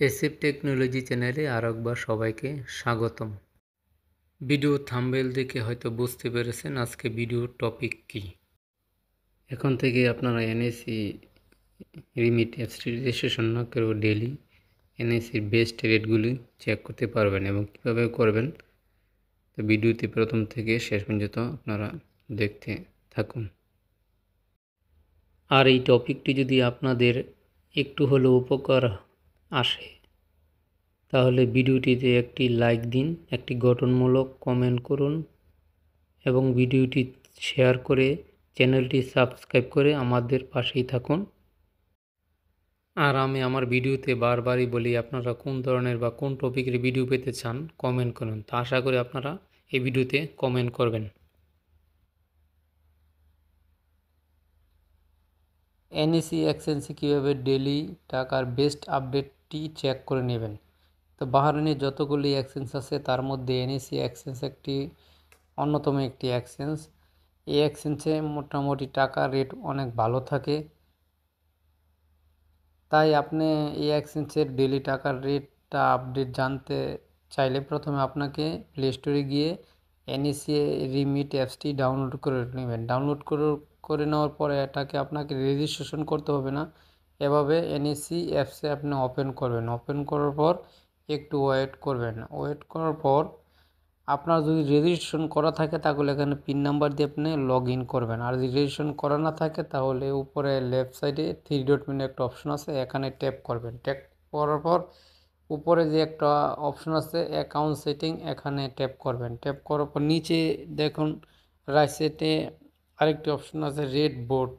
এসিপ technology চ্যানেলে আরেকবার সবাইকে স্বাগতম। ভিডিও থাম্বনেল দেখে হয়তো বুঝতে পেরেছেন আজকে ভিডিওর টপিক কি। এখন থেকে আপনারা এনএসি রিমিট অ্যাপসটি রেজিস্ট্রেশন না করেও ডেইলি এনএসির বেস্ট রেটগুলি চেক করতে পারবেন এবং কীভাবে করবেন তো ভিডিওটি প্রথম থেকে শেষ পর্যন্ত আপনারা দেখতে থাকুন। আর এই টপিকটি যদি আপনাদের একটু হলেও উপকার আসে তাহলে ভিডিওটিতে একটি লাইক দিন, একটি গঠনমূলক কমেন্ট করুন এবং ভিডিওটি শেয়ার করে চ্যানেলটি সাবস্ক্রাইব করে আমাদের পাশেই থাকুন। আর আমি আমার ভিডিওতে বারবারই বলি আপনারা কোন ধরনের বা কোন টপিকের ভিডিও পেতে চান কমেন্ট করুন, তা আশা করি আপনারা এই ভিডিওতে কমেন্ট করবেন। এনএসি এক্সচেঞ্জে কীভাবে ডেইলি টাকার বেস্ট আপডেটটি চেক করে নেবেন। তো বাহরাইনে যতগুলি এক্সচেঞ্জ আছে তার মধ্যে এনএসি এক্সচেঞ্জ একটি অন্যতম একটি এক্সচেঞ্জ। এই এক্সচেঞ্জে মোটামুটি টাকার রেট অনেক ভালো থাকে, তাই আপনি এই এক্সচেঞ্জের ডেইলি টাকার রেটটা আপডেট জানতে চাইলে প্রথমে আপনাকে প্লে স্টোরে গিয়ে এনএসি রিমিট অ্যাপসটি ডাউনলোড করে নেবেন। ডাউনলোড করে নেওয়ার পরে এটাকে আপনাকে রেজিস্ট্রেশন করতে হবে না, এভাবে এনএসি অ্যাপসে আপনি ওপেন করবেন। ওপেন করার পর একটু ওয়েট করবেন। ওয়েট করার পর আপনার যদি রেজিস্ট্রেশন করা থাকে তাহলে এখানে পিন নাম্বার দিয়ে আপনি লগ ইন করবেন। আর যদি রেজিস্ট্রেশন করা না থাকে তাহলে উপরে লেফট সাইডে 3 ডট মেনু একটা অপশন আছে, এখানে ট্যাপ করবেন। ট্যাপ করার পর উপরে যে একটা অপশন আছে অ্যাকাউন্ট সেটিং, এখানে ট্যাপ করবেন। ট্যাপ করার পর নিচে দেখুন রাইট সাইডে আরেকটি অপশন আছে রেড বোর্ড,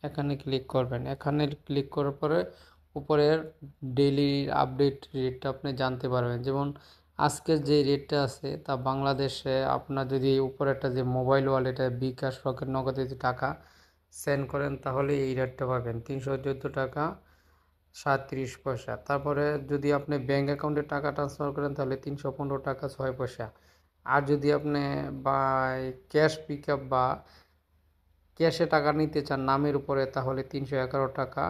এখানে ক্লিক করবেন। এখানে ক্লিক করার পরে উপরের ডেইলি আপডেট রেটটা আপনি জানতে পারবেন। যেমন আজকের যে রেটটা আছে তা বাংলাদেশে আপনার যদি উপরে একটা যে মোবাইল ওয়ালেটে বিকাশ রকেট নগদে যদি টাকা সেন্ড করেন তাহলে এই রেটটা পাবেন 314 টাকা 37 পয়সা। তারপরে যদি আপনি ব্যাঙ্ক অ্যাকাউন্টে টাকা ট্রান্সফার করেন তাহলে 315 টাকা 6 পয়সা। আর যদি আপনি বাই ক্যাশ পিক আপ বা ক্যাশে টাকা নিতে চান নামের উপরে তাহলে 311 টাকা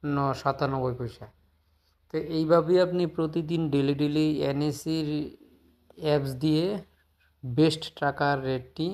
97 পয়সা। তো এইভাবেই আপনি প্রতিদিন ডেলি এনএসির অ্যাপস দিয়ে বেস্ট টাকার রেটটি